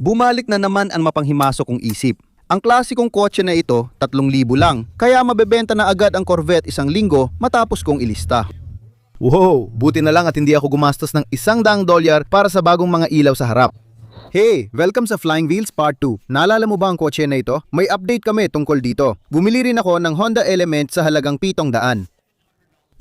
Bumalik na naman ang mapanghimasok kong isip. Ang klasikong kotse na ito, 3,000 lang, kaya mabebenta na agad ang Corvette 1 linggo matapos kong ilista. Wow, buti na lang at hindi ako gumastos ng $100 para sa bagong mga ilaw sa harap. Hey, welcome sa Flying Wheels Part 2. Naalala mo ba ang kotse na ito? May update kami tungkol dito. Bumili rin ako ng Honda Element sa halagang 700.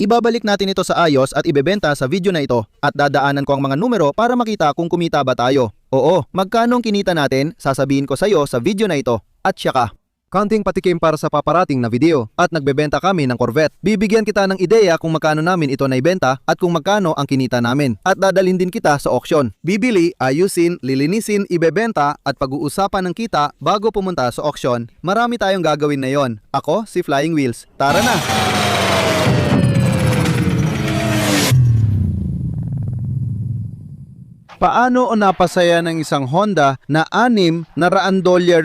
Ibabalik natin ito sa ayos at ibebenta sa video na ito at dadaanan ko ang mga numero para makita kung kumita ba tayo. Oo, magkano ang kinita natin, sasabihin ko sa iyo sa video na ito. At siyaka, konting patikim para sa paparating na video at nagbebenta kami ng Corvette. Bibigyan kita ng ideya kung magkano namin ito naibenta at kung magkano ang kinita namin. At dadalhin din kita sa auction. Bibili, ayusin, lilinisin, ibebenta at pag-uusapan ng kita bago pumunta sa auction. Marami tayong gagawin na yon. Ako, si Flying Wheels. Tara na! Paano o napasaya ng isang Honda na $600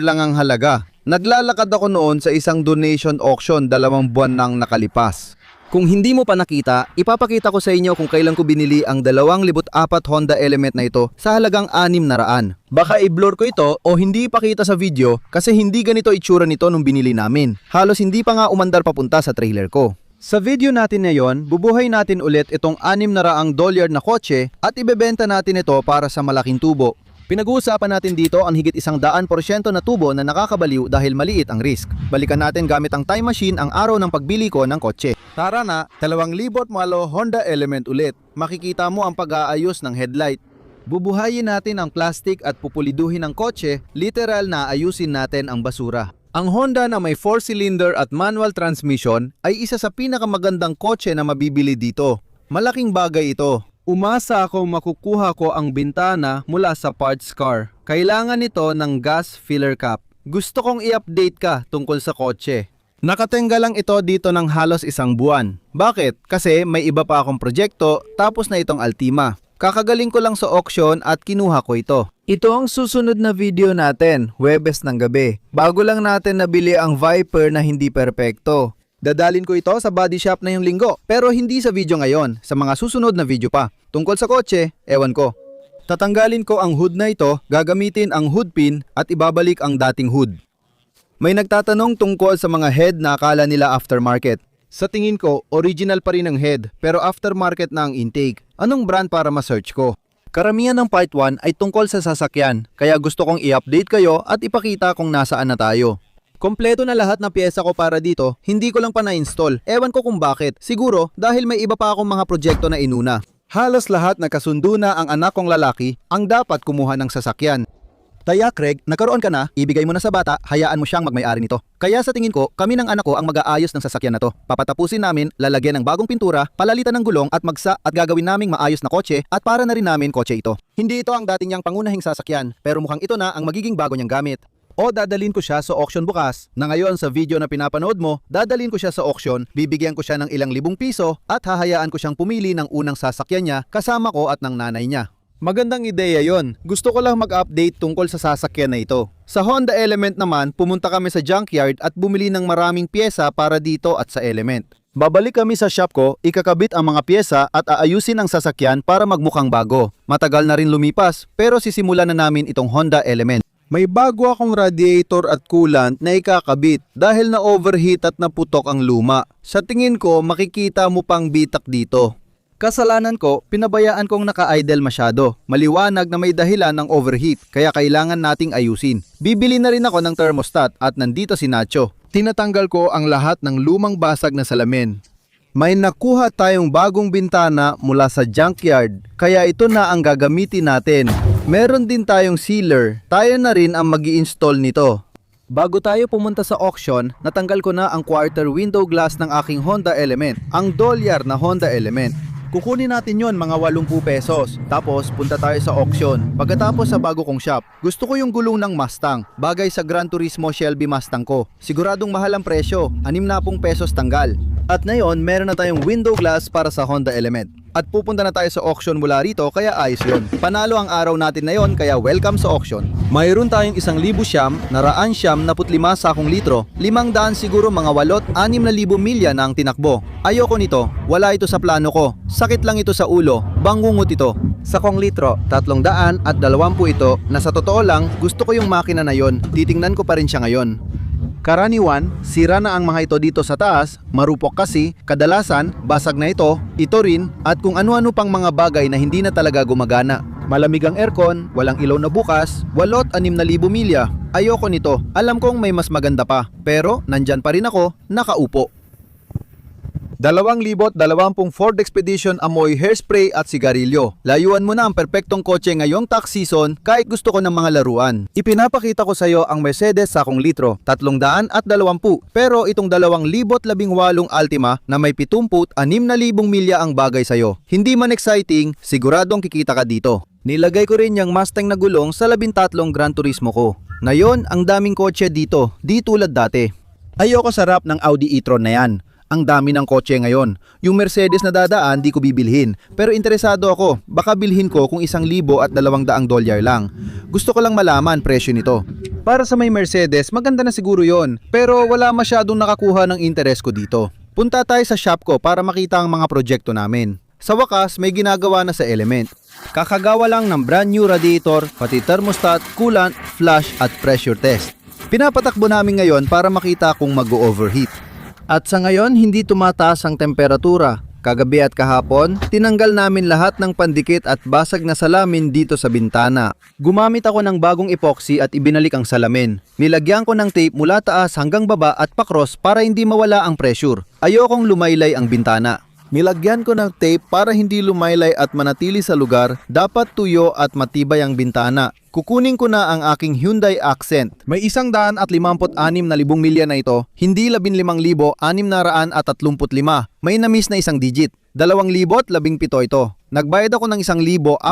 lang ang halaga? Naglalakad ako noon sa isang donation auction 2 buwan nang nakalipas. Kung hindi mo pa nakita, ipapakita ko sa inyo kung kailan ko binili ang 2004 Honda Element na ito sa halagang $600. Baka i-blur ko ito o hindi ipakita sa video kasi hindi ganito itsura nito nung binili namin. Halos hindi pa nga umandar papunta sa trailer ko. Sa video natin ngayon, bubuhay natin ulit itong $600 na kotse at ibebenta natin ito para sa malaking tubo. Pinag-uusapan natin dito ang higit 100% na tubo na nakakabaliw dahil maliit ang risk. Balikan natin gamit ang time machine ang araw ng pagbili ko ng kotse. Tara na, 2,000 malo Honda Element ulit. Makikita mo ang pag-aayos ng headlight. Bubuhayin natin ang plastic at pupuliduhin ang kotse, literal na ayusin natin ang basura. Ang Honda na may 4-cylinder at manual transmission ay isa sa pinakamagandang kotse na mabibili dito. Malaking bagay ito. Umasa ako makukuha ko ang bintana mula sa parts car. Kailangan nito ng gas filler cap. Gusto kong i-update ka tungkol sa kotse. Nakatenga lang ito dito ng halos 1 buwan. Bakit? Kasi may iba pa akong proyekto tapos na itong Altima. Kakagaling ko lang sa auction at kinuha ko ito. Ito ang susunod na video natin, Huwebes ng gabi. Bago lang natin nabili ang Viper na hindi perpekto. Dadalin ko ito sa body shop na yung linggo, pero hindi sa video ngayon, sa mga susunod na video pa. Tungkol sa kotse, ewan ko. Tatanggalin ko ang hood na ito, gagamitin ang hood pin at ibabalik ang dating hood. May nagtatanong tungkol sa mga head na akala nila aftermarket. Sa tingin ko, original pa rin ang head, pero aftermarket na ang intake. Anong brand para ma-search ko? Karamihan ng part 1 ay tungkol sa sasakyan, kaya gusto kong i-update kayo at ipakita kung nasaan na tayo. Kompleto na lahat ng pyesa ko para dito, hindi ko lang pa na-install. Ewan ko kung bakit. Siguro dahil may iba pa akong mga proyekto na inuna. Halos lahat nakasundo na ang anak kong lalaki ang dapat kumuha ng sasakyan. Taya Craig, nagkaroon ka na, ibigay mo na sa bata, hayaan mo siyang magmay-ari nito. Kaya sa tingin ko, kami ng anak ko ang mag-aayos ng sasakyan na to. Papatapusin namin, lalagyan ng bagong pintura, palalitan ng gulong at magsa at gagawin naming maayos na kotse at para na rin namin kotse ito. Hindi ito ang dati niyang pangunahing sasakyan, pero mukhang ito na ang magiging bago niyang gamit. O dadalhin ko siya sa auction bukas, na ngayon sa video na pinapanood mo, dadalhin ko siya sa auction, bibigyan ko siya ng ilang libong piso at hahayaan ko siyang pumili ng unang sasakyan niya kasama ko at ng nanay niya. Magandang ideya yon. Gusto ko lang mag-update tungkol sa sasakyan na ito. Sa Honda Element naman, pumunta kami sa junkyard at bumili ng maraming pyesa para dito at sa Element. Babalik kami sa shop ko, ikakabit ang mga pyesa at aayusin ang sasakyan para magmukhang bago. Matagal na rin lumipas, pero sisimulan na namin itong Honda Element. May bago akong radiator at coolant na ikakabit dahil na overheat at naputok ang luma. Sa tingin ko, makikita mo pang bitak dito. Kasalanan ko, pinabayaan kong naka-idle masyado. Maliwanag na may dahilan ng overheat, kaya kailangan nating ayusin. Bibili na rin ako ng thermostat at nandito si Nacho. Tinatanggal ko ang lahat ng lumang basag na salamin. May nakuha tayong bagong bintana mula sa junkyard, kaya ito na ang gagamitin natin. Meron din tayong sealer, tayo na rin ang mag-i-install nito. Bago tayo pumunta sa auction, natanggal ko na ang quarter window glass ng aking Honda Element, ang dolyar na Honda Element. Kukunin natin yon mga 80 pesos. Tapos punta tayo sa auction. Pagkatapos sa bago kong shop, gusto ko yung gulong ng Mustang. Bagay sa Gran Turismo Shelby Mustang ko. Siguradong mahal ang presyo, 60 pesos tanggal. At ngayon, meron na tayong window glass para sa Honda Element. At pupunta na tayo sa auction mula rito kaya ayos yun. Panalo ang araw natin na yon kaya welcome sa auction. Mayroon tayong 1,000 siyam, naraan siyam, 45 sakong litro, 500 siguro mga 8, 6,000 milya na ang tinakbo. Ayoko nito, wala ito sa plano ko. Sakit lang ito sa ulo, bangungot ito. Sakong litro, 320 ito na sa totoo lang gusto ko yung makina na yon. Titingnan ko pa rin siya ngayon. Karaniwan, sira na ang mga ito dito sa taas, marupok kasi, kadalasan, basag na ito rin, at kung ano-ano pang mga bagay na hindi na talaga gumagana. Malamig ang aircon, walang ilaw na bukas, 8,000 milya. Ayoko nito, alam kong may mas maganda pa, pero nandyan pa rin ako, nakaupo. 2020 Ford Expedition amoy hairspray at sigarilyo. Layuan mo na ang perpektong kotse ngayong tax season kahit gusto ko ng mga laruan. Ipinapakita ko sa iyo ang Mercedes sakong litro, 320. Pero itong 2018 Altima na may 76,000 milya ang bagay sa iyo. Hindi man exciting, siguradong kikita ka dito. Nilagay ko rin yung Mustang na gulong sa 13 Gran Turismo ko. Ngayon, ang daming kotse dito, di tulad dati. Ayoko sa rap ng Audi e-tron na yan. Ang dami ng kotse ngayon. Yung Mercedes na dadaan, di ko bibilhin. Pero interesado ako, baka bilhin ko kung $1,200 lang. Gusto ko lang malaman presyo nito. Para sa may Mercedes, maganda na siguro yon. Pero wala masyadong nakakuha ng interes ko dito. Punta tayo sa shop ko para makita ang mga proyekto namin. Sa wakas, may ginagawa na sa Element. Kakagawa lang ng brand new radiator, pati thermostat, coolant, flush at pressure test. Pinapatakbo namin ngayon para makita kung mag-overheat. At sa ngayon, hindi tumataas ang temperatura. Kagabi at kahapon, tinanggal namin lahat ng pandikit at basag na salamin dito sa bintana. Gumamit ako ng bagong epoxy at ibinalik ang salamin. Nilagyan ko ng tape mula taas hanggang baba at pakros para hindi mawala ang pressure. Ayokong lumaylay ang bintana. Nilagyan ko ng tape para hindi lumaylay at manatili sa lugar. Dapat tuyo at matibay ang bintana. Kukunin ko na ang aking Hyundai Accent. May 156,000 milya na ito, hindi 15,635. May na-miss na isang digit. 2,017 ito. Nagbayad ako ng $1,400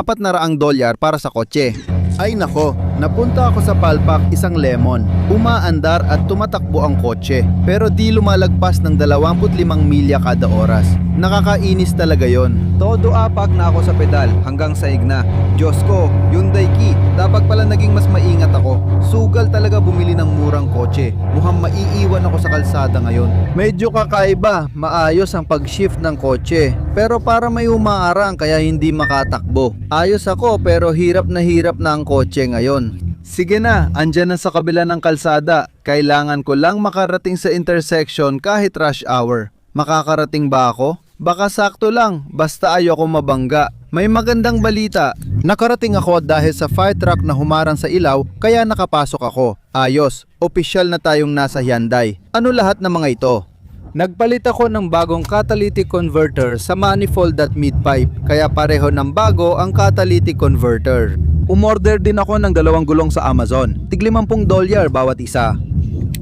para sa kotse. Ay nako, napunta ako sa Palpak, isang lemon. Umaandar at tumatakbo ang kotse, pero di lumalagpas ng 25 milya kada oras. Nakakainis talaga yon. Todo apak na ako sa pedal hanggang sa igna. Diyos ko, Hyundai Key, dapat pala naging mas maingat ako. Sugal talaga bumili ng murang kotse. Mukhang maiiwan ako sa kalsada ngayon. Medyo kakaiba, maayos ang pag-shift ng kotse. Pero para may umaarang kaya hindi makatakbo. Ayos ako pero hirap na ang kotse ngayon. Sige na, andyan na sa kabila ng kalsada. Kailangan ko lang makarating sa intersection kahit rush hour. Makakarating ba ako? Baka sakto lang, basta ayoko mabangga. May magandang balita. Nakarating ako dahil sa fire truck na humarang sa ilaw, kaya nakapasok ako. Ayos, opisyal na tayong nasa Hyundai. Ano lahat ng mga ito? Nagpalit ako ng bagong catalytic converter sa manifold at mid-pipe, kaya pareho ng bago ang catalytic converter. Umorder din ako ng 2 gulong sa Amazon, tig $50 bawat isa.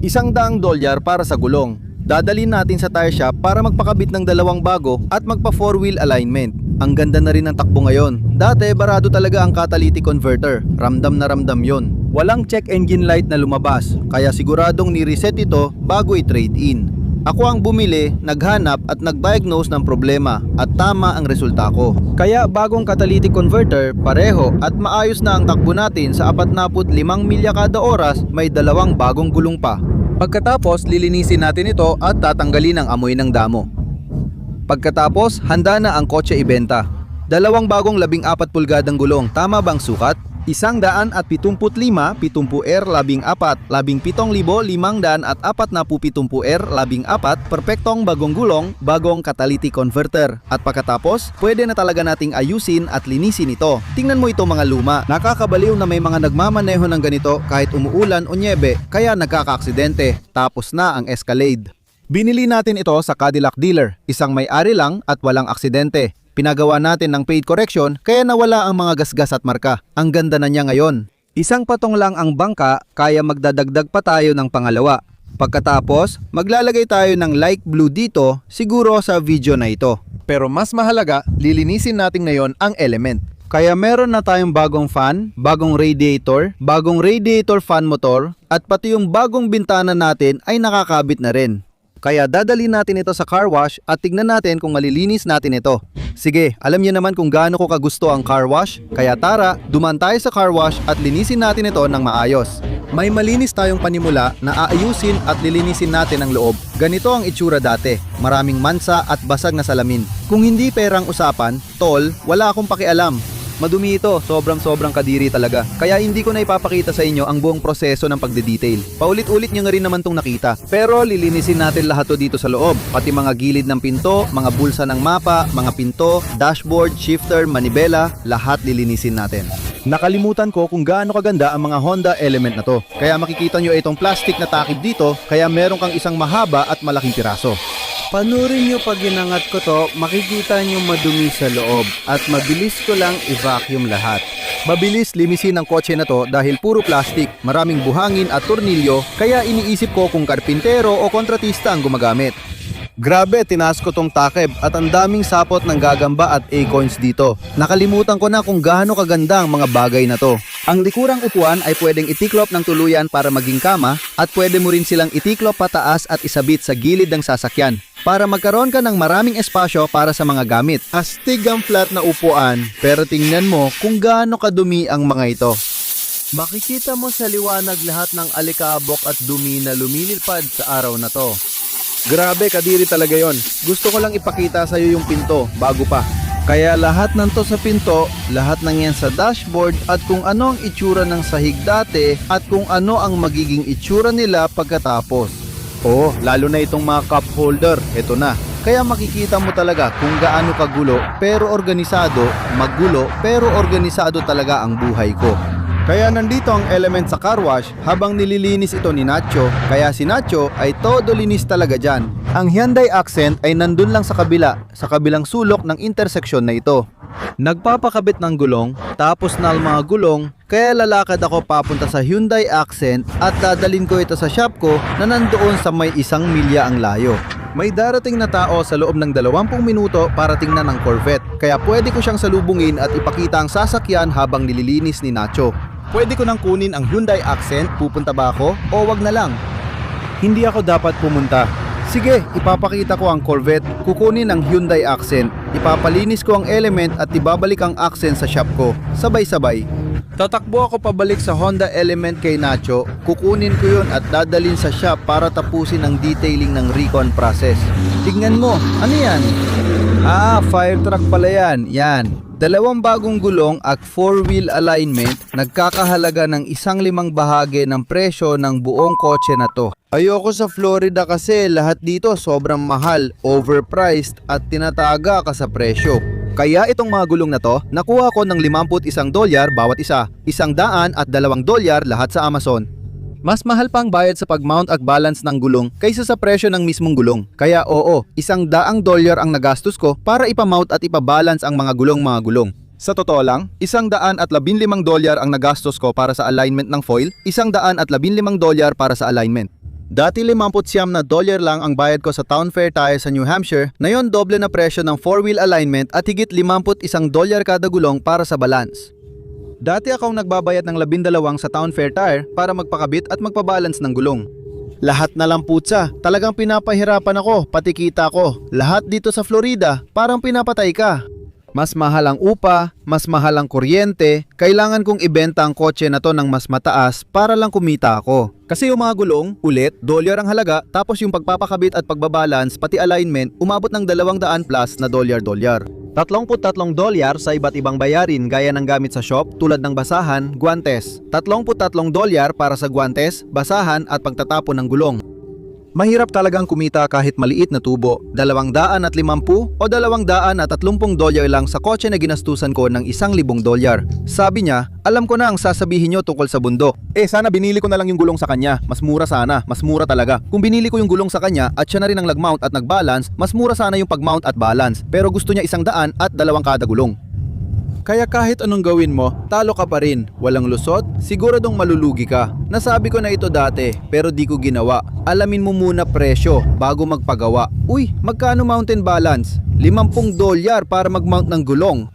$100 para sa gulong. Dadalhin natin sa tire shop para magpakabit ng 2 bago at magpa 4-wheel alignment. Ang ganda na rin ng takbo ngayon. Dati barado talaga ang catalytic converter, ramdam na ramdam yon. Walang check engine light na lumabas, kaya siguradong ni-reset ito bago i-trade in. Ako ang bumili, naghanap at nag-diagnose ng problema at tama ang resulta ko. Kaya bagong catalytic converter, pareho at maayos na ang takbo natin sa 45 milya kada oras, may 2 bagong gulong pa. Pagkatapos, lilinisin natin ito at tatanggalin ang amoy ng damo. Pagkatapos, handa na ang kotse ibenta. 2 bagong 14 pulgadang gulong, tama bang sukat? 175, 70R 14, 17,547 R14, perpektong bagong gulong, bagong catalytic converter. At pagkatapos, pwede na talaga nating ayusin at linisin ito. Tingnan mo ito mga luma. Nakakabaliw na may mga nagmamaneho ng ganito kahit umuulan o nyebe, kaya nagkakaaksidente. Tapos na ang Escalade. Binili natin ito sa Cadillac dealer, isang may-ari lang at walang aksidente. Pinagawa natin ng paint correction kaya nawala ang mga gasgas at marka. Ang ganda na niya ngayon. Isang patong lang ang bangka, kaya magdadagdag pa tayo ng pangalawa. Pagkatapos, maglalagay tayo ng light blue dito, siguro sa video na ito. Pero mas mahalaga, lilinisin natin ngayon ang Element. Kaya meron na tayong bagong fan, bagong radiator fan motor, at pati yung bagong bintana natin ay nakakabit na rin. Kaya dadalhin natin ito sa car wash at tignan natin kung malilinis natin ito. Sige, alam niyo naman kung gaano ko kagusto ang car wash, kaya tara, duman tayo sa car wash at linisin natin ito ng maayos. May malinis tayong panimula na aayusin at lilinisin natin ang loob. Ganito ang itsura dati, maraming mansa at basag na salamin. Kung hindi perang usapan, tol, wala akong pakialam. Madumi ito, sobrang kadiri talaga. Kaya hindi ko na ipapakita sa inyo ang buong proseso ng pagde-detail. Paulit-ulit nyo nga rin naman tong nakita. Pero lilinisin natin lahat to dito sa loob. Pati mga gilid ng pinto, mga bulsa ng mapa, mga pinto, dashboard, shifter, manibela, lahat lilinisin natin. Nakalimutan ko kung gaano kaganda ang mga Honda Element na to. Kaya makikita nyo itong plastic na takip dito, kaya meron kang isang mahaba at malaking piraso. Panurin nyo pag ginangat ko to, makikita nyo madumi sa loob at mabilis ko lang i-vacuum lahat. Mabilis linisin ang kotse na to dahil puro plastic, maraming buhangin at tornilyo, kaya iniisip ko kung karpintero o kontratista ang gumagamit. Grabe, tinaas ko tong takip at ang daming sapot ng gagamba at acorns dito. Nakalimutan ko na kung gaano kaganda ang mga bagay na to. Ang likurang upuan ay pwedeng itiklop ng tuluyan para maging kama at pwede mo rin silang itiklop pataas at isabit sa gilid ng sasakyan para magkaroon ka ng maraming espasyo para sa mga gamit. Astig ang flat na upuan, pero tingnan mo kung gaano kadumi ang mga ito. Makikita mo sa liwanag lahat ng alikabok at dumi na lumilipad sa araw na to. Grabe, kadiri talaga yon. Gusto ko lang ipakita sa iyo yung pinto bago pa. Kaya lahat ng to sa pinto, lahat ng yan sa dashboard at kung ano ang itsura ng sahig dati at kung ano ang magiging itsura nila pagkatapos. Oh, lalo na itong mga cup holder, ito na. Kaya makikita mo talaga kung gaano kagulo pero organisado, magulo pero organisado talaga ang buhay ko. Kaya nandito ang Element sa car wash habang nililinis ito ni Nacho, kaya si Nacho ay todo linis talaga dyan. Ang Hyundai Accent ay nandun lang sa kabilang sulok ng interseksyon na ito. Nagpapakabit ng gulong, tapos na ang mga gulong, kaya lalakad ako papunta sa Hyundai Accent at dadalhin ko ito sa shop ko na nandoon sa may 1 milya ang layo. May darating na tao sa loob ng 20 minuto para tingnan ang Corvette, kaya pwede ko siyang salubungin at ipakita ang sasakyan habang nililinis ni Nacho. Pwede ko nang kunin ang Hyundai Accent, pupunta ba ako o wag na lang? Hindi ako dapat pumunta. Sige, ipapakita ko ang Corvette, kukunin ang Hyundai Accent, ipapalinis ko ang Element at ibabalik ang Accent sa shop ko, sabay-sabay. Tatakbo ako pabalik sa Honda Element kay Nacho, kukunin ko yun at dadalhin sa shop para tapusin ang detailing ng recon process. Tignan mo, ano yan? Fire truck pala yan, yan. 2 bagong gulong at 4-wheel alignment, nagkakahalaga ng 1/5 bahagi ng presyo ng buong kotse na to. Ayoko sa Florida kasi lahat dito sobrang mahal, overpriced at tinataga ka sa presyo. Kaya itong mga gulong na to, nakuha ko ng $51 bawat isa, $100 at $2 lahat sa Amazon. Mas mahal pa ang bayad sa pag-mount at balance ng gulong kaysa sa presyo ng mismong gulong. Kaya oo, $100 ang nagastos ko para ipamount at ipabalance ang mga gulong. Sa totoo lang, $115 ang nagastos ko para sa alignment ng foil, $115 para sa alignment. Dati $59 lang ang bayad ko sa Town Fair Tire sa New Hampshire, ngayon doble na presyo ng 4-wheel alignment at higit $51 kada gulong para sa balance. Dati akong nagbabayad ng $12 sa Town Fair Tire para magpakabit at magpabalance ng gulong. Lahat na lang putsa, talagang pinapahirapan ako, pati kita ko. Lahat dito sa Florida, parang pinapatay ka. Mas mahal ang upa, mas mahal ang kuryente, kailangan kong ibenta ang kotse na to ng mas mataas para lang kumita ako. Kasi yung mga gulong, ulit, $1 ang halaga, tapos yung pagpapakabit at pagbabalance pati alignment, umabot ng $200 plus na $1. $33 sa iba't ibang bayarin gaya ng gamit sa shop tulad ng basahan, guantes. $33 para sa guantes, basahan at pagtatapon ng gulong. Mahirap talagang kumita kahit maliit na tubo. $250 o $230 lang sa kotse na ginastusan ko ng $1,000. Sabi niya, alam ko na ang sasabihin nyo tungkol sa bundok. Sana binili ko na lang yung gulong sa kanya. Mas mura sana, mas mura talaga. Kung binili ko yung gulong sa kanya at siya na rin ang nag-mount at nag-balance, mas mura sana yung pag-mount at balance. Pero gusto niya $100 at 2 kada gulong. Kaya kahit anong gawin mo, talo ka pa rin. Walang lusot, siguradong malulugi ka. Nasabi ko na ito dati, pero di ko ginawa. Alamin mo muna presyo bago magpagawa. Uy, magkano mountain balance? $50 para mag-mount ng gulong.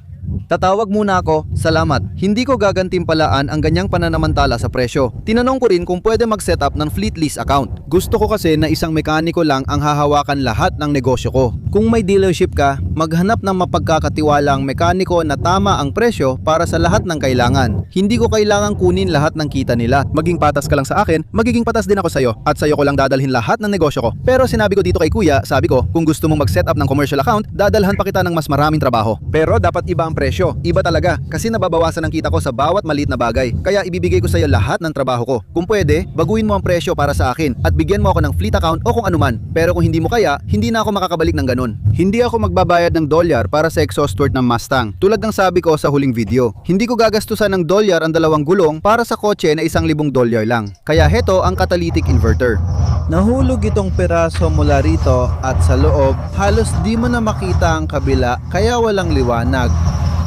Tatawag muna ako, salamat. Hindi ko gagantimpalaan ang ganyang pananamantala sa presyo. Tinanong ko rin kung pwede mag-setup ng fleet lease account. Gusto ko kasi na isang mekaniko lang ang hahawakan lahat ng negosyo ko. Kung may dealership ka, maghanap ng mapagkakatiwalang mekaniko na tama ang presyo para sa lahat ng kailangan. Hindi ko kailangang kunin lahat ng kita nila. Maging patas ka lang sa akin, magiging patas din ako sa'yo. At sa'yo ko lang dadalhin lahat ng negosyo ko. Pero sinabi ko dito kay kuya, sabi ko, kung gusto mong mag-setup ng commercial account, dadalhan pa kita ng mas maraming trabaho. Pero dapat iba ang presyo. presyo. Iba talaga kasi nababawasan ang kita ko sa bawat maliit na bagay. Kaya ibibigay ko sa iyo lahat ng trabaho ko. Kung pwede, baguhin mo ang presyo para sa akin at bigyan mo ako ng fleet account o kung anuman. Pero kung hindi mo kaya, hindi na ako makakabalik ng ganun. Hindi ako magbabayad ng dolyar para sa exhaust work ng Mustang. Tulad ng sabi ko sa huling video, hindi ko gagastusan ng dolyar ang dalawang gulong para sa kotse na $1,000 lang. Kaya heto ang catalytic inverter. Nahulog itong piraso mula rito at sa loob, halos di mo na makita ang kabila kaya walang liwanag.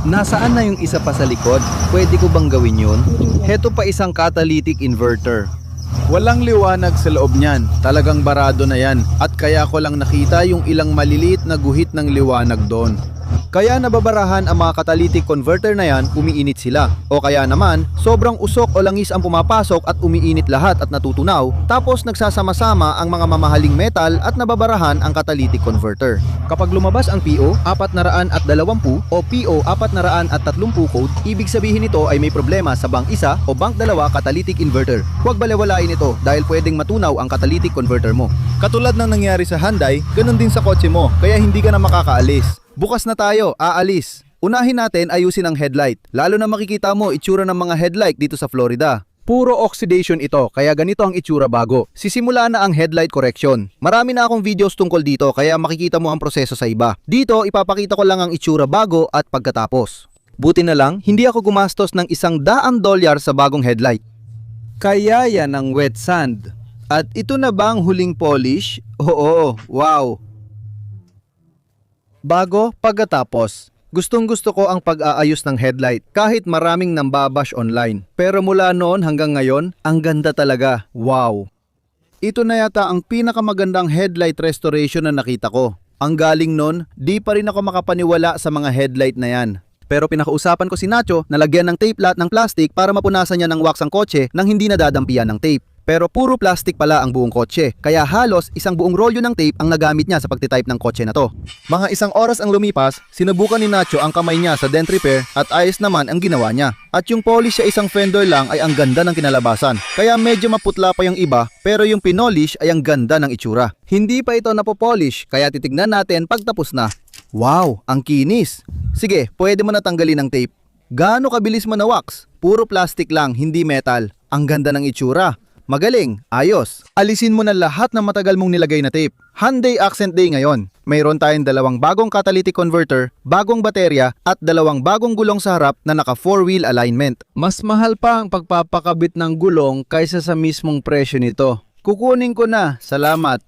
Nasaan na yung isa pa sa likod? Pwede ko bang gawin yun? Heto pa isang catalytic inverter. Walang liwanag sa loob niyan, talagang barado na yan at kaya ko lang nakita yung ilang maliliit na guhit ng liwanag doon. Kaya nababarahan ang mga catalytic converter na yan, umiinit sila. O kaya naman, sobrang usok o langis ang pumapasok at umiinit lahat at natutunaw, tapos nagsasama-sama ang mga mamahaling metal at nababarahan ang catalytic converter. Kapag lumabas ang PO 420 o PO 430 code, ibig sabihin nito ay may problema sa bank 1 o bank 2 catalytic inverter. Huwag balewalain ito dahil pwedeng matunaw ang catalytic converter mo. Katulad ng nangyari sa Hyundai, ganun din sa kotse mo, kaya hindi ka na makakaalis. Bukas na tayo, aalis. Unahin natin ayusin ang headlight. Lalo na makikita mo itsura ng mga headlight dito sa Florida. Puro oxidation ito, kaya ganito ang itsura bago. Sisimula na ang headlight correction. Marami na akong videos tungkol dito, kaya makikita mo ang proseso sa iba. Dito, ipapakita ko lang ang itsura bago at pagkatapos. Buti na lang, hindi ako gumastos ng $100 sa bagong headlight. Kaya yan ang wet sand. At ito na ba ang huling polish? Oo, wow. Bago, pagkatapos. Gustong-gusto ko ang pag-aayos ng headlight kahit maraming nambabash online. Pero mula noon hanggang ngayon, ang ganda talaga. Wow! Ito na yata ang pinakamagandang headlight restoration na nakita ko. Ang galing noon, di pa rin ako makapaniwala sa mga headlight na yan. Pero pinakausapan ko si Nacho na lagyan ng tape lahat ng plastic para mapunasan niya ng wax ang kotse nang hindi nadadampian ng tape. Pero puro plastic pala ang buong kotse, kaya halos isang buong rolyo ng tape ang nagamit niya sa pagtitype ng kotse na to. Mga isang oras ang lumipas, sinubukan ni Nacho ang kamay niya sa dent repair at ayos naman ang ginawa niya. At yung polish sa isang fender lang ay ang ganda ng kinalabasan, kaya medyo maputla pa yung iba pero yung pinolosh ay ang ganda ng itsura. Hindi pa ito napopolish, kaya titignan natin pagtapos na. Wow, ang kinis! Sige, pwede mo na tanggalin ang tape. Gaano kabilis mo na wax? Puro plastic lang, hindi metal. Ang ganda ng itsura. Magaling, ayos. Alisin mo na lahat ng matagal mong nilagay na tape. Hyundai Accent Day ngayon. Mayroon tayong 2 bagong catalytic converter, bagong baterya at 2 bagong gulong sa harap na naka 4-wheel alignment. Mas mahal pa ang pagpapakabit ng gulong kaysa sa mismong presyo nito. Kukunin ko na, salamat.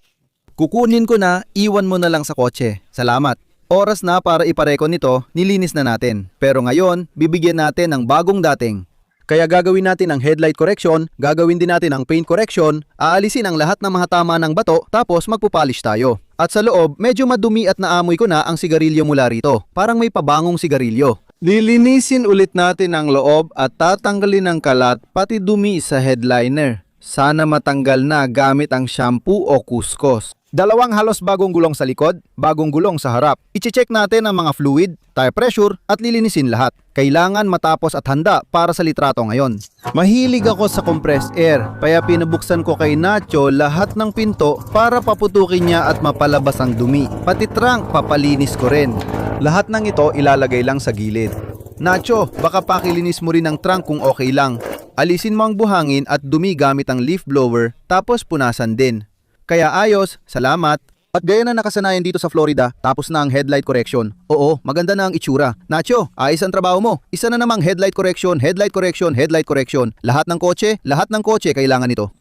Kukunin ko na, iwan mo na lang sa kotse. Salamat. Oras na para ipareko nito, nilinis na natin. Pero ngayon, bibigyan natin ng bagong dating. Kaya gagawin natin ang headlight correction, gagawin din natin ang paint correction, aalisin ang lahat ng mga tama ng bato, tapos magpupolish tayo. At sa loob, medyo madumi at naamoy ko na ang sigarilyo mula rito. Parang may pabangong sigarilyo. Lilinisin ulit natin ang loob at tatanggalin ang kalat pati dumi sa headliner. Sana matanggal na gamit ang shampoo o kuskos. 2 halos bagong gulong sa likod, bagong gulong sa harap. I-check natin ang mga fluid, tire pressure at lilinisin lahat. Kailangan matapos at handa para sa litrato ngayon. Mahilig ako sa compressed air, kaya pinabuksan ko kay Nacho lahat ng pinto para paputukin niya at mapalabas ang dumi. Pati trunk papalinis ko rin. Lahat ng ito ilalagay lang sa gilid. Nacho, baka pakilinis mo rin ang trunk kung okay lang. Alisin mo ang buhangin at dumi gamit ang leaf blower, tapos punasan din. Kaya ayos, salamat. At gaya na nakasanayan dito sa Florida, tapos na ang headlight correction. Oo, maganda na ang itsura. Nacho, ayos ang trabaho mo. Isa na namang headlight correction, headlight correction, headlight correction. Lahat ng kotse kailangan nito.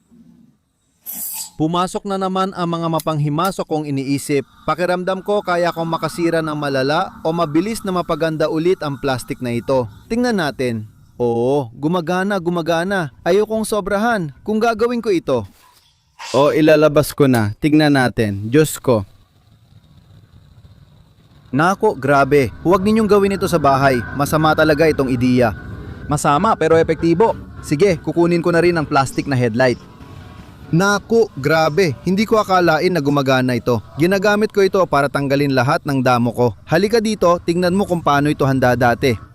Pumasok na naman ang mga mapanghimasok kong iniisip. Pakiramdam ko kaya kong makasira ng malala o mabilis na mapaganda ulit ang plastic na ito. Tingnan natin. Oo, gumagana. Ayokong sobrahan kung gagawin ko ito. O ilalabas ko na. Tignan natin. Diyos ko. Nako, grabe. Huwag ninyong gawin ito sa bahay. Masama talaga itong ideya. Masama pero epektibo. Sige, kukunin ko na rin ang plastic na headlight. Nako, grabe. Hindi ko akalain na gumagana ito. Ginagamit ko ito para tanggalin lahat ng damo ko. Halika dito, tingnan mo kung paano ito handa dati.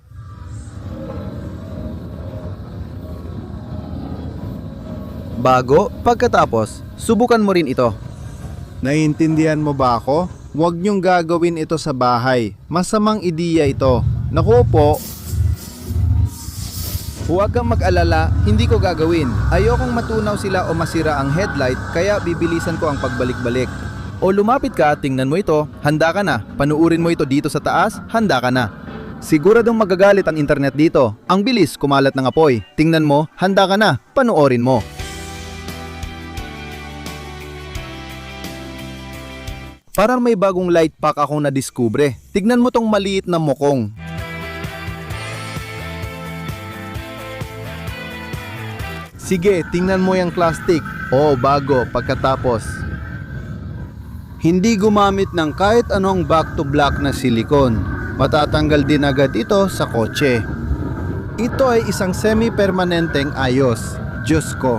Bago, pagkatapos, subukan mo rin ito. Naiintindihan mo ba ako? Huwag niyong gagawin ito sa bahay. Masamang ideya ito. Naku po. Huwag kang mag-alala, hindi ko gagawin. Ayokong matunaw sila o masira ang headlight, kaya bibilisan ko ang pagbalik-balik. O lumapit ka, tingnan mo ito, handa ka na. Panuurin mo ito dito sa taas, handa ka na. Siguradong magagalit ang internet dito. Ang bilis, kumalat ng apoy. Tingnan mo, handa ka na. Panuorin mo. Parang may bagong light pack akong nadiskubre. Tignan mo tong maliit na mukong. Sige, tingnan mo yung plastic. Oo, bago, pagkatapos. Hindi gumamit ng kahit anong back-to-black na silikon. Matatanggal din agad ito sa kotse. Ito ay isang semi-permanenteng ayos. Diyos ko.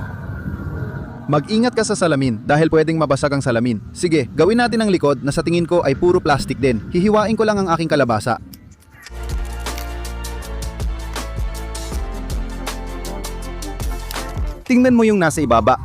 Mag-ingat ka sa salamin dahil pwedeng mabasag ang salamin. Sige, gawin natin ang likod na sa tingin ko ay puro plastic din. Hihiwain ko lang ang aking kalabasa. Tingnan mo yung nasa ibaba.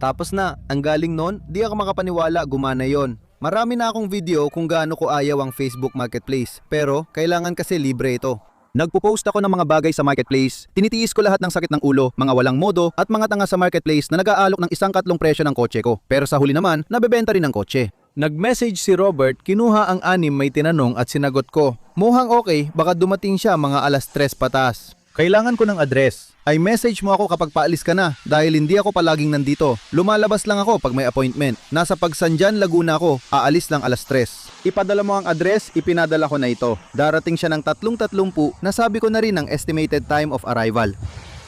Tapos na, ang galing nun, di ako makapaniwala, gumana yon. Marami na akong video kung gaano ko ayaw ang Facebook Marketplace, pero kailangan kasi libre ito. Nagpo-post ako ng mga bagay sa Marketplace, tinitiis ko lahat ng sakit ng ulo, mga walang modo at mga tanga sa Marketplace na nag-aalok ng isang katlong presyo ng kotse ko. Pero sa huli naman, nabebenta rin ang kotse. Nag-message si Robert, kinuha ang 6 may tinanong at sinagot ko. Mukhang okay, baka dumating siya mga 3:00 patas. Kailangan ko ng address. Ay message mo ako kapag paalis ka na dahil hindi ako palaging nandito. Lumalabas lang ako pag may appointment. Nasa Pagsanjan, Laguna ako. Aalis lang 3:00. Ipadala mo ang address, ipinadala ko na ito. Darating siya ng 3:30. Nasabi ko na rin ang estimated time of arrival.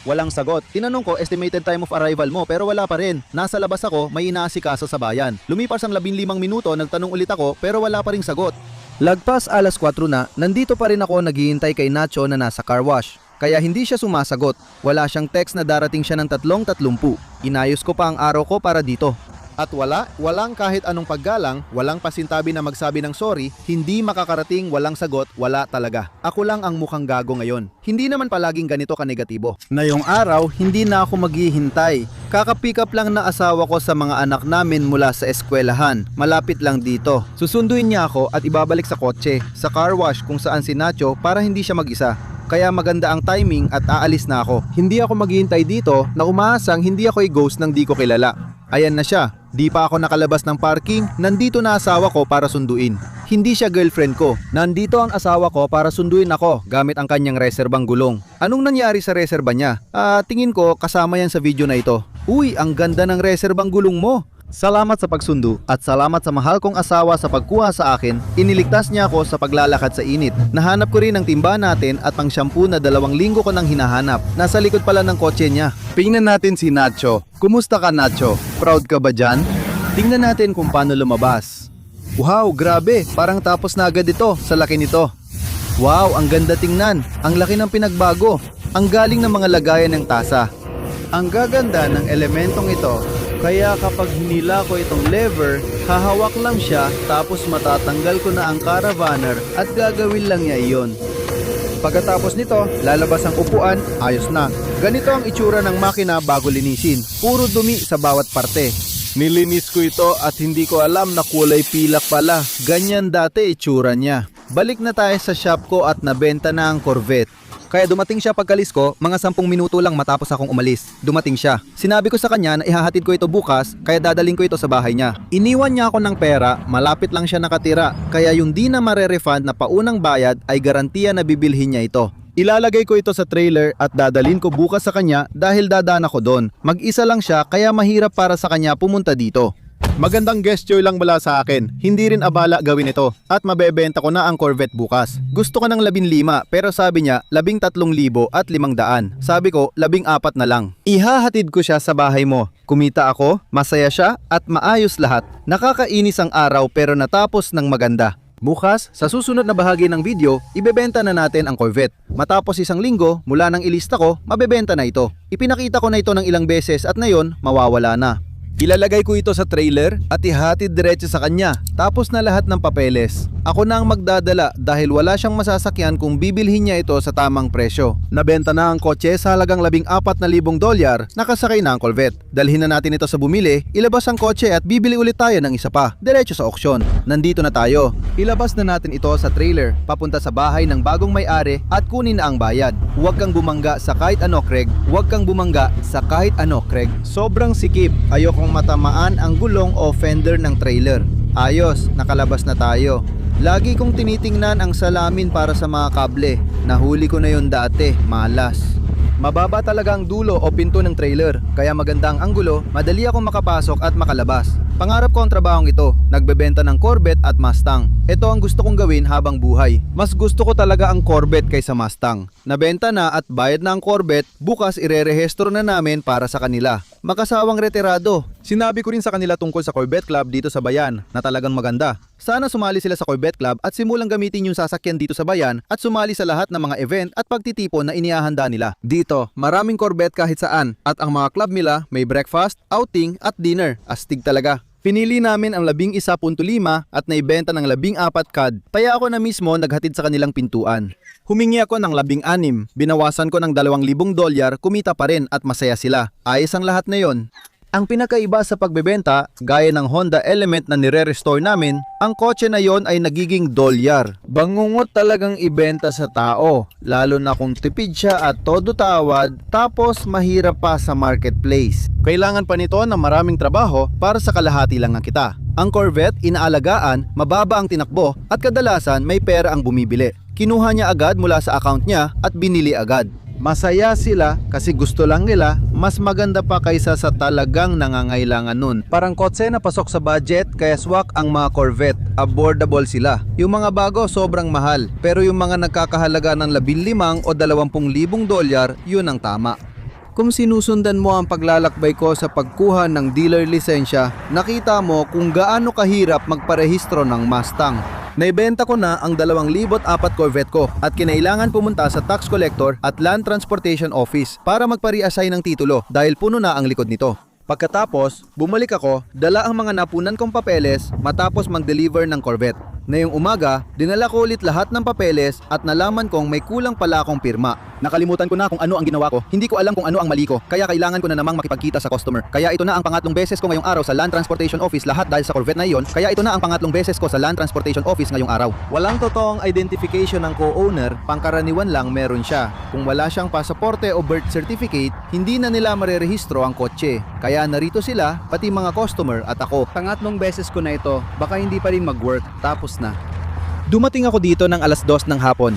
Walang sagot. Tinanong ko estimated time of arrival mo pero wala pa rin. Nasa labas ako, may inaasikaso sa bayan. Lumipas ang 15 minuto, nagtanong ulit ako pero wala pa ring sagot. Lagpas 4:00 na, nandito pa rin ako naghihintay kay Nacho na nasa car wash. Kaya hindi siya sumasagot. Wala siyang text na darating siya ng 3:30. Inayos ko pa ang araw ko para dito. At walang kahit anong paggalang, walang pasintabi na magsabi ng sorry, hindi makakarating, walang sagot, wala talaga. Ako lang ang mukhang gago ngayon. Hindi naman palaging ganito ka-negatibo. Ngayong araw, hindi na ako maghihintay. Kaka-pick up lang na asawa ko sa mga anak namin mula sa eskwelahan. Malapit lang dito. Susunduin niya ako at ibabalik sa kotse, sa car wash kung saan si Nacho para hindi siya mag-isa. Kaya maganda ang timing at aalis na ako. Hindi ako maghihintay dito na umaasang hindi ako i-ghost ng di ko kilala. Ayan na siya. Di pa ako nakalabas ng parking, nandito na asawa ko para sunduin. Hindi siya girlfriend ko. Nandito ang asawa ko para sunduin ako gamit ang kanyang reserbang gulong. Anong nangyari sa reserba niya? Tingin ko kasama yan sa video na ito. Uy, ang ganda ng reserbang gulong mo. Salamat sa pagsundo at salamat sa mahal kong asawa sa pagkuha sa akin. Iniligtas niya ako sa paglalakad sa init. Nahanap ko rin ang timba natin at pang shampoo na 2 linggo ko nang hinahanap. Nasa likod pala ng kotse niya. Tingnan natin si Nacho. Kumusta ka, Nacho? Proud ka ba dyan? Tingnan natin kung paano lumabas. Wow, grabe. Parang tapos na agad ito sa laki nito. Wow, ang ganda tingnan. Ang laki ng pinagbago. Ang galing ng mga lagayan ng tasa. Ang gaganda ng elementong ito. Kaya kapag hinila ko itong lever, hahawak lang siya tapos matatanggal ko na ang caravaner at gagawin lang niya iyon. Pagkatapos nito, lalabas ang upuan, ayos na. Ganito ang itsura ng makina bago linisin. Puro dumi sa bawat parte. Nilinis ko ito at hindi ko alam na kulay pilak pala. Ganyan dati itsura niya. Balik na tayo sa shop ko at nabenta na ang Corvette. Kaya dumating siya pagkalis ko, mga 10 minuto lang matapos akong umalis. Dumating siya. Sinabi ko sa kanya na ihahatid ko ito bukas, kaya dadaling ko ito sa bahay niya. Iniwan niya ako ng pera, malapit lang siya nakatira. Kaya yung di na marerefund na paunang bayad ay garantiya na bibilhin niya ito. Ilalagay ko ito sa trailer at dadalhin ko bukas sa kanya dahil dadaan ako doon. Mag-isa lang siya kaya mahirap para sa kanya pumunta dito. Magandang gesture lang mula sa akin. Hindi rin abala gawin ito. At mabebenta ko na ang Corvette bukas. Gusto ko ng 15 pero sabi niya 13,500 at 500. Sabi ko 14 na lang. Ihahatid ko siya sa bahay mo. Kumita ako, masaya siya at maayos lahat. Nakakainis ang araw pero natapos ng maganda. Bukas, sa susunod na bahagi ng video, ibebenta na natin ang Corvette. Matapos 1 linggo, mula nang ilista ko, mabebenta na ito. Ipinakita ko na ito ng ilang beses at ngayon, mawawala na. Ilalagay ko ito sa trailer at ihatid diretso sa kanya. Tapos na lahat ng papeles. Ako na ang magdadala dahil wala siyang masasakyan kung bibilhin niya ito sa tamang presyo. Nabenta na ang kotse sa halagang $14,000, nakasakay na ang Corvette. Dalhin na natin ito sa bumili, ilabas ang kotse at bibili ulit tayo ng isa pa, diretso sa auksyon. Nandito na tayo. Ilabas na natin ito sa trailer, papunta sa bahay ng bagong may-ari at kunin na ang bayad. Huwag kang bumangga sa kahit ano, Craig. Huwag kang bumangga sa kahit ano, Craig. Sobrang sikip. Ayokong matamaan ang gulong o fender ng trailer. Ayos, nakalabas na tayo. Lagi kong tinitingnan ang salamin para sa mga kable. Nahuli ko na yon dati, malas. Mababa talaga ang dulo o pinto ng trailer, kaya maganda ang anggulo, madali akong makapasok at makalabas. Pangarap ko ang trabahong ito, nagbebenta ng Corvette at Mustang. Ito ang gusto kong gawin habang buhay. Mas gusto ko talaga ang Corvette kaysa Mustang. Nabenta na at bayad na ang Corvette, bukas irerehistro na namin para sa kanila. Makasawang retirado. Sinabi ko rin sa kanila tungkol sa Corvette Club dito sa bayan na talagang maganda. Sana sumali sila sa Corvette Club at simulang gamitin yung sasakyan dito sa bayan at sumali sa lahat ng mga event at pagtitipon na inihahanda nila. Dito, maraming Corvette kahit saan at ang mga club nila may breakfast, outing at dinner. Astig talaga. Pinili namin ang 11.5 at naibenta ng 14 cad, kaya ako na mismo naghatid sa kanilang pintuan. Humingi ako ng 16, binawasan ko ng $2,000, kumita pa rin at masaya sila. Ayos ang lahat na yon. Ang pinakaiba sa pagbebenta, gaya ng Honda Element na nire-restore namin, ang kotse na yon ay nagiging dolyar. Bangungot talagang ibenta sa tao, lalo na kung tipid siya at todo tawad, tapos mahirap pa sa marketplace. Kailangan pa nito ng maraming trabaho para sa kalahati lang ng kita. Ang Corvette, inaalagaan, mababa ang tinakbo at kadalasan may pera ang bumibili. Kinuha niya agad mula sa account niya at binili agad. Masaya sila kasi gusto lang nila, mas maganda pa kaysa sa talagang nangangailangan nun. Parang kotse na pasok sa budget kaya swak ang mga Corvette, affordable sila. Yung mga bago sobrang mahal, pero yung mga nagkakahalaga ng 15 o $20,000, yun ang tama. Kung sinusundan mo ang paglalakbay ko sa pagkuha ng dealer lisensya, nakita mo kung gaano kahirap magparehistro ng Mustang. Naibenta ko na ang 2004 Corvette ko at kinailangan pumunta sa tax collector at land transportation office para magpa-reassign ng titulo dahil puno na ang likod nito. Pagkatapos, bumalik ako, dala ang mga napunan kong papeles matapos mag-deliver ng Corvette. Ngayong umaga, dinala ko ulit lahat ng papeles at nalaman kong may kulang pala akong pirma. Nakalimutan ko na kung ano ang ginawa ko. Hindi ko alam kung ano ang mali ko, kaya kailangan ko na namang makipagkita sa customer. Kaya ito na ang pangatlong beses ko ngayong araw sa Land Transportation Office, lahat dahil sa Corvette na iyon. Kaya ito na ang pangatlong beses ko sa Land Transportation Office ngayong araw. Walang totoong identification ng co-owner, pangkaraniwan lang meron siya. Kung wala siyang pasaporte o birth certificate, hindi na nila marerehistro ang kotse. Kaya narito sila, pati mga customer at ako. Pangatlong beses ko na ito, baka hindi pa rin mag-work, tapos na. Dumating ako dito ng 2:00 ng hapon.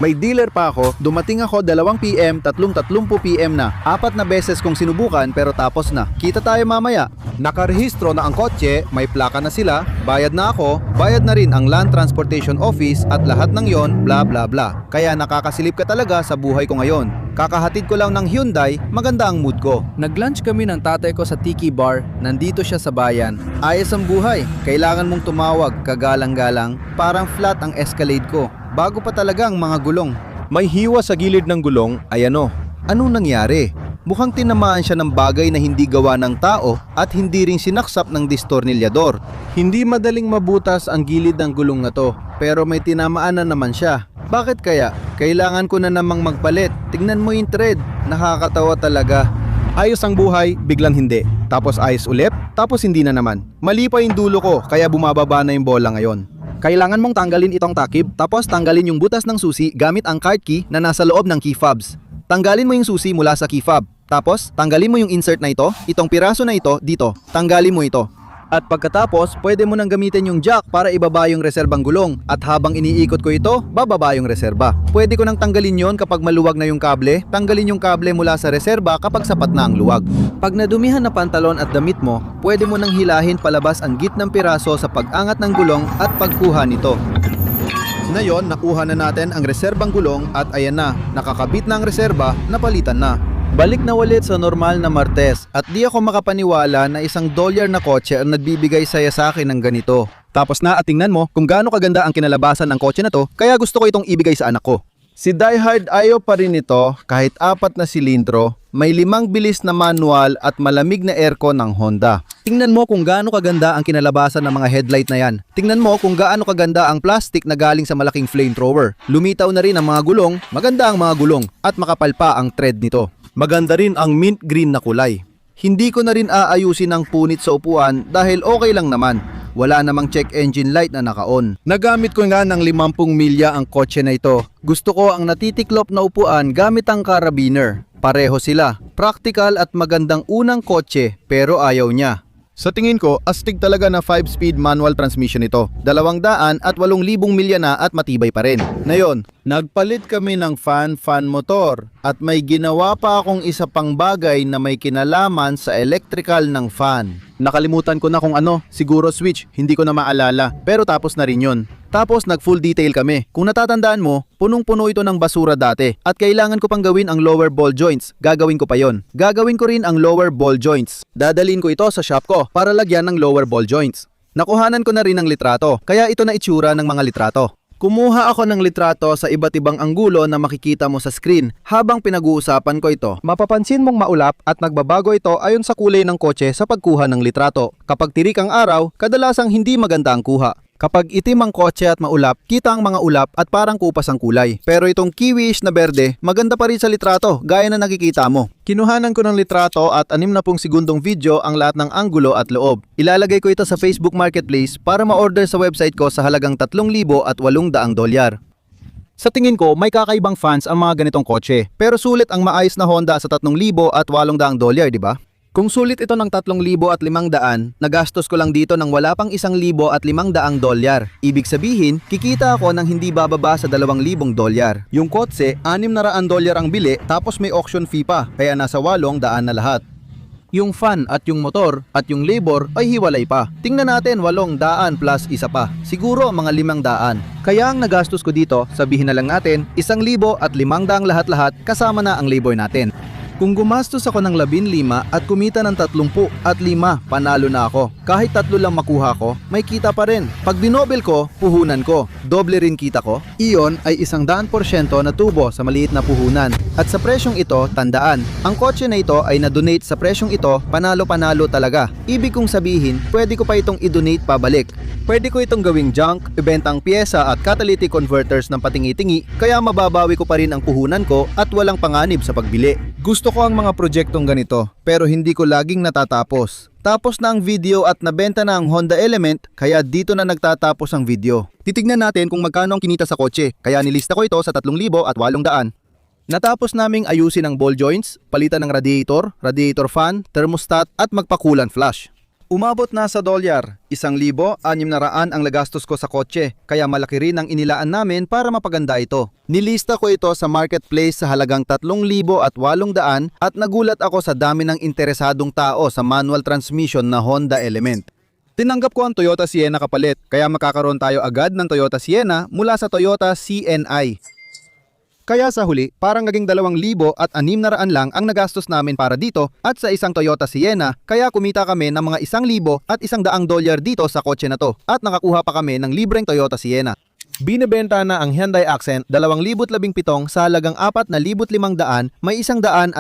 May dealer pa ako, dumating ako 2 PM, 3:30 PM na. 4 na beses kong sinubukan pero tapos na. Kita tayo mamaya. Nakarehistro na ang kotse, may plaka na sila, bayad na ako, bayad na rin ang Land Transportation Office at lahat ng yon, bla bla bla. Kaya nakakasilip ka talaga sa buhay ko ngayon. Kakahatid ko lang ng Hyundai, maganda ang mood ko. Nag-lunch kami ng tatay ko sa Tiki Bar, nandito siya sa bayan. Ayos ang buhay, kailangan mong tumawag, kagalang-galang, parang flat ang Escalade ko. Bago pa talaga ang mga gulong. May hiwa sa gilid ng gulong, ayan o. Anong nangyari? Mukhang tinamaan siya ng bagay na hindi gawa ng tao at hindi rin sinaksap ng distornilyador. Hindi madaling mabutas ang gilid ng gulong na to, pero may tinamaan na naman siya. Bakit kaya? Kailangan ko na namang magpalit. Tingnan mo yung thread, nakakatawa talaga. Ayos ang buhay, biglang hindi. Tapos ayos ulit, tapos hindi na naman. Mali pa yung dulo ko, kaya bumababa na yung bola ngayon. Kailangan mong tanggalin itong takip, tapos tanggalin yung butas ng susi gamit ang card key na nasa loob ng key fobs. Tanggalin mo yung susi mula sa key fob. Tapos, tanggalin mo yung insert na ito, itong piraso na ito, dito. Tanggalin mo ito. At pagkatapos, pwede mo nang gamitin yung jack para ibaba yung reserbang gulong. At habang iniikot ko ito, bababa yung reserba. Pwede ko nang tanggalin yon kapag maluwag na yung kable. Tanggalin yung kable mula sa reserba kapag sapat na ang luwag. Pag nadumihan na pantalon at damit mo, pwede mo nang hilahin palabas ang gitnang piraso sa pag-angat ng gulong at pagkuha nito. Ngayon, nakuha na natin ang reserbang gulong at ayan na, nakakabit na ang reserba, napalitan na. Balik na ulit sa normal na Martes at di ako makapaniwala na $1 na kotse ang nagbibigay saya sa akin ng ganito. Tapos na at tingnan mo kung gaano kaganda ang kinalabasan ng kotse na to, kaya gusto ko itong ibigay sa anak ko. Si Diehard ayaw pa rin ito kahit 4 na silindro, may 5 bilis na manual at malamig na aircon ng Honda. Tingnan mo kung gaano kaganda ang kinalabasan ng mga headlight na yan. Tingnan mo kung gaano kaganda ang plastic na galing sa malaking flamethrower. Lumitaw na rin ang mga gulong, maganda ang mga gulong at makapal pa ang tread nito. Maganda rin ang mint green na kulay. Hindi ko na rin aayusin ang punit sa upuan dahil okay lang naman. Wala namang check engine light na naka-on. Nagamit ko nga ng 50 milya ang kotse na ito. Gusto ko ang natitiklop na upuan gamit ang carabiner. Pareho sila. Practical at magandang unang kotse pero ayaw niya. Sa tingin ko, astig talaga na 5-speed manual transmission ito. 208,000 milya na at matibay pa rin. Ngayon, nagpalit kami ng fan motor at may ginawa pa akong isa pang bagay na may kinalaman sa electrical ng fan. Nakalimutan ko na kung ano, siguro switch, hindi ko na maalala. Pero tapos na rin yun. Tapos nag full detail kami. Kung natatandaan mo, punong-puno ito ng basura dati at kailangan ko pang gawin ang lower ball joints. Gagawin ko pa yon. Gagawin ko rin ang lower ball joints. Dadalhin ko ito sa shop ko para lagyan ng lower ball joints. Nakuhanan ko na rin ng litrato, kaya ito na itsura ng mga litrato. Kumuha ako ng litrato sa iba't ibang anggulo na makikita mo sa screen habang pinag-uusapan ko ito. Mapapansin mong maulap at nagbabago ito ayon sa kulay ng kotse sa pagkuha ng litrato. Kapag tirik ang araw, kadalasang hindi maganda ang kuha. Kapag itim ang kotse at maulap, kita ang mga ulap at parang kupas ang kulay. Pero itong kiwish na berde, maganda pa rin sa litrato, gaya na nakikita mo. Kinuhanan ko ng litrato at 60 segundong video ang lahat ng anggulo at loob. Ilalagay ko ito sa Facebook Marketplace para ma-order sa website ko sa halagang $3,800. Sa tingin ko, may kakaibang fans ang mga ganitong kotse. Pero sulit ang maayos na Honda sa $3,800, di ba? Kung sulit ito ng $3,500, nagastos ko lang dito ng wala pang $1,500. Ibig sabihin, kikita ako ng hindi bababa sa $2,000. Yung kotse, $600 ang bili tapos may auction fee pa, kaya nasa $800 na lahat. Yung fan at yung motor at yung labor ay hiwalay pa. Tingnan natin 800 plus isa pa. Siguro mga 500. Kaya ang nagastos ko dito, sabihin na lang natin, 1,500 lahat-lahat kasama na ang labor natin. Kung gumastos ako ng 15 at kumita ng 30 at 5, panalo na ako. Kahit 3 lang makuha ko, may kita pa rin. Pag dinobel ko, puhunan ko. Doble rin kita ko. Iyon ay 100% na tubo sa maliit na puhunan. At sa presyong ito, tandaan, ang kotse na ito ay na-donate sa presyong ito, panalo-panalo talaga. Ibig kong sabihin, pwede ko pa itong i-donate pabalik. Pwede ko itong gawing junk, ibentang pyesa at catalytic converters ng patingi-tingi, kaya mababawi ko pa rin ang puhunan ko at walang panganib sa pagbili. Gusto ko ang mga proyektong ganito, pero hindi ko laging natatapos. Tapos na ang video at nabenta na ang Honda Element, kaya dito na nagtatapos ang video. Titignan natin kung magkano ang kinita sa kotse, kaya nilista ko ito sa $3,800. Natapos naming ayusin ang ball joints, palitan ng radiator fan, thermostat at magpa-coolant flush. Umabot na sa $1,600 ang nagastos ko sa kotse, kaya malaki rin ang inilaan namin para mapaganda ito. Nilista ko ito sa marketplace sa halagang $3,800 at nagulat ako sa dami ng interesadong tao sa manual transmission na Honda Element. Tinanggap ko ang Toyota Sienna kapalit, kaya makakaroon tayo agad ng Toyota Sienna mula sa Toyota CNI. Kaya sa huli, parang naging 2,600 lang ang nagastos namin para dito at sa isang Toyota Sienna, kaya kumita kami ng mga $1,000 at $100 dito sa kotse na to at nakakuha pa kami ng libreng Toyota Sienna. Binebenta na ang Hyundai Accent 2017 sa halagang 4,500, may 157,000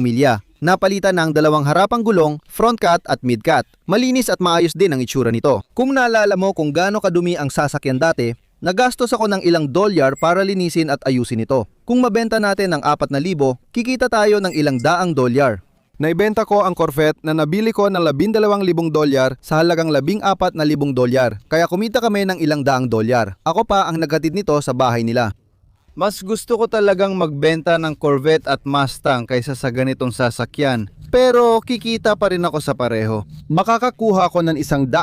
milya. Napalitan ng 2 harapang gulong, front cut at mid cut. Malinis at maayos din ang itsura nito. Kung naalala mo kung gaano kadumi ang sasakyan dati, nagastos ako ng ilang $1 para linisin at ayusin ito. Kung mabenta natin ng 4,000, kikita tayo ng ilang $100. Naibenta ko ang Corvette na nabili ko ng $12,000 sa halagang $14,000. Kaya kumita kami ng ilang $100. Ako pa ang naghatid nito sa bahay nila. Mas gusto ko talagang magbenta ng Corvette at Mustang kaysa sa ganitong sasakyan. Pero kikita pa rin ako sa pareho. Makakakuha ako ng 100%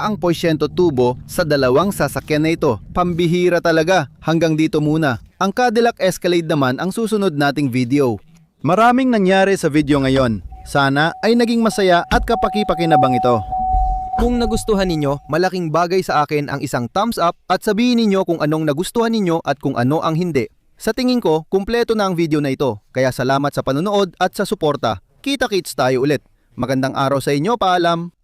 tubo sa 2 sasakyan na ito. Pambihira talaga. Hanggang dito muna. Ang Cadillac Escalade naman ang susunod nating video. Maraming nangyari sa video ngayon. Sana ay naging masaya at kapaki-pakinabang ito. Kung nagustuhan ninyo, malaking bagay sa akin ang isang thumbs up at sabihin ninyo kung anong nagustuhan ninyo at kung ano ang hindi. Sa tingin ko, kumpleto na ang video na ito. Kaya salamat sa panonood at sa suporta. Kita-kits tayo ulit. Magandang araw sa inyo, paalam!